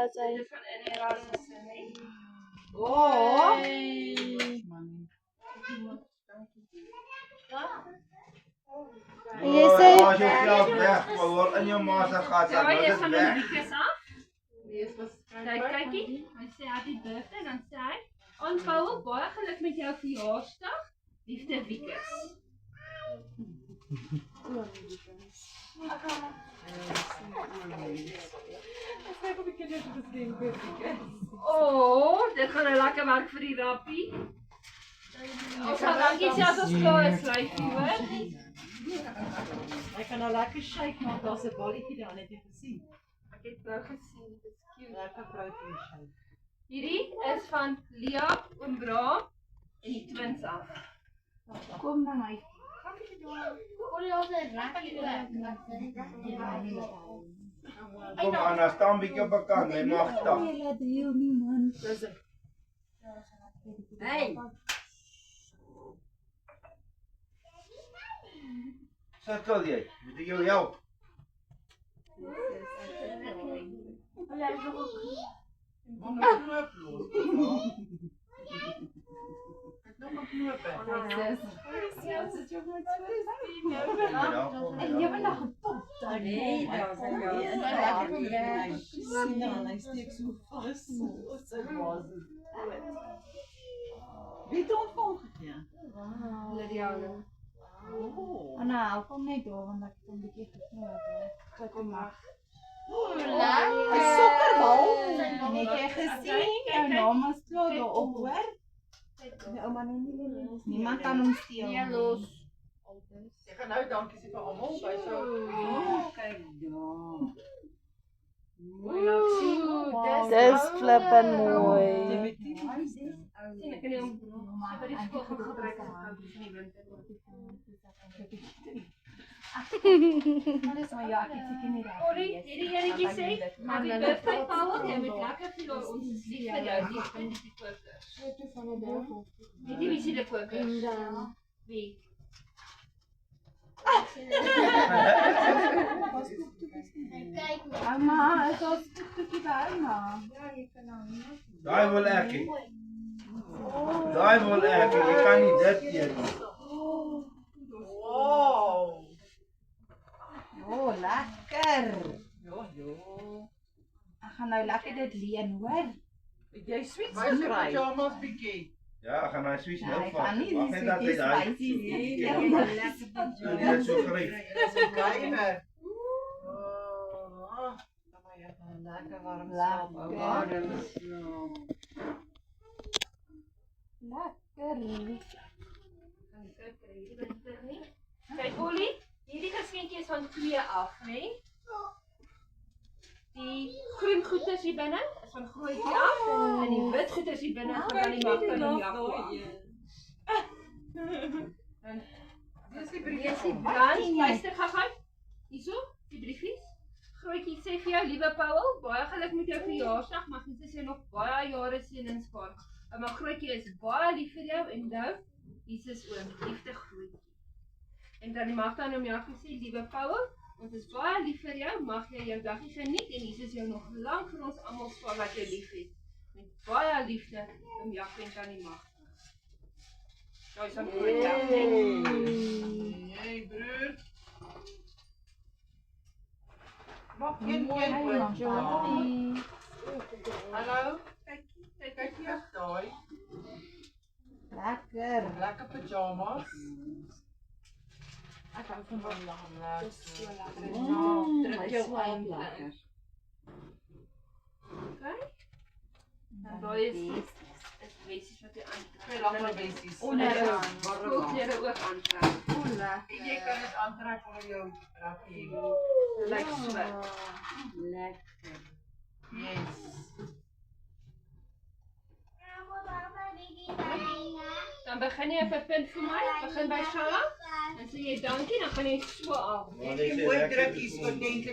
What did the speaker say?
Dit van in die rasse, nee. Oh. En jy sê As jou geld weg, maar in jou ma se gat, dan Jy is dit gaan weg. die wiekes af. Kykie, hy sê happy birthday, dan sê hy, aanbouw, baie geluk met jou verjaarsdag, liefde wiekes. Oh, dit gaan nou lekker werk vir die rappie. Ons gaan dankie sê as ons klaar is, lyfie, hoor. Ek kan nou lekker shake maak, daar's 'n balletjie daar, net jy gesien. Ek het nou gesien, dit is cute. Lekker protein shake. Hierdie is van Lia, oom Bra en die twins af. kom na my. Kom Anna, staan bietjie op 'n kant, jy mag staan. Laat heel nie man. Hey. Sukkel jy? Moet ek jou help? En jy het nog gepop. Nee, dat is lekker. Sien dan, hy steek so vas. Wat sy was. Wie het ontvang gegee? Lydiane. Oh. Anna, hou kom net door want ek het 'n bietjie geknoop. Kom maar. Lekker. Sokkerbal. En het jy gesien? Jou naam is klaar daarop, hoor? Die ouma nie. Niemand kan hom steel. Nee, los. Ek gaan nou dankie sê vir almal by so. Kyk. Wow, dis flippin mooi. Sien ek kan hom by die skool gaan gebruik as 'n kant in die winter. Alles maar ja, ek het seker nie reg. Corrie, hierdie enetjie sê, happy birthday Paul, jy moet lekker vir ons is lief vir jou, lief vind die koker. Weet jy wie sê die koker? Wie? Ouma, is ons toekie by ouma? Daai wil ek hê. Daai wil ek hê. Jy kan nie dit eet nie. Wow. Oh, lekker. Ja. Ek gaan nou lekker dit leen, hoor? Het jy sweets gekry? Pyjamas bietjie. Ja, ek gaan my switch nou Ek vat. gaan nie Wag die net dat hy daai. spicy Nee, Ja, nee, maar lekker Jy net so gryp. Dis 'n gamer. Dan maar jy gaan lekker warm slaap. Lekker. Lekker. Kyk Ollie, hierdie geskenkie is van 2 af, né? Die groen goeders hier binne is van grootjie af en die wit goeders hier binne gaan dan die magtanjak af. Dis die Dis die brand, luister gou-gou. Hierso, die briefies. Grootjie sê vir jou, liewe Paul, baie geluk met jou verjaarsdag, mag net sê nog baie jare seënings spaar. Maar grootjie is baie lief vir jou en nou, Jesus oom, liefde grootjie. En dan die Magda om jou sê, liewe Paul, ons is baie lief vir jou, mag jy jou dagie geniet en Jesus jou nog lank vir ons almal spaar wat jy lief het. Met baie liefde om jou en dan die Magda. Daai is dan groot dag, né? Hey broer. Mag een Hallo. Kyk hier daai. Lekker. Lekker pyjamas. Ek hou van lang. Dis so lekker. Druk jou aan lekker. Okay. Dan daai is wessies wat jy aan. Twee lange bessies. Onderaan. Koolklere ook aantrek. Jy kan dit aantrek onder jou rappie. Lyk so. Lekker. Yes. Dan begin jy op 'n punt vir my, begin by Shala. Dan sê jy dankie, dan gaan jy so af. Want hy sê Mooi lekker drukkies gevoel. oordentlik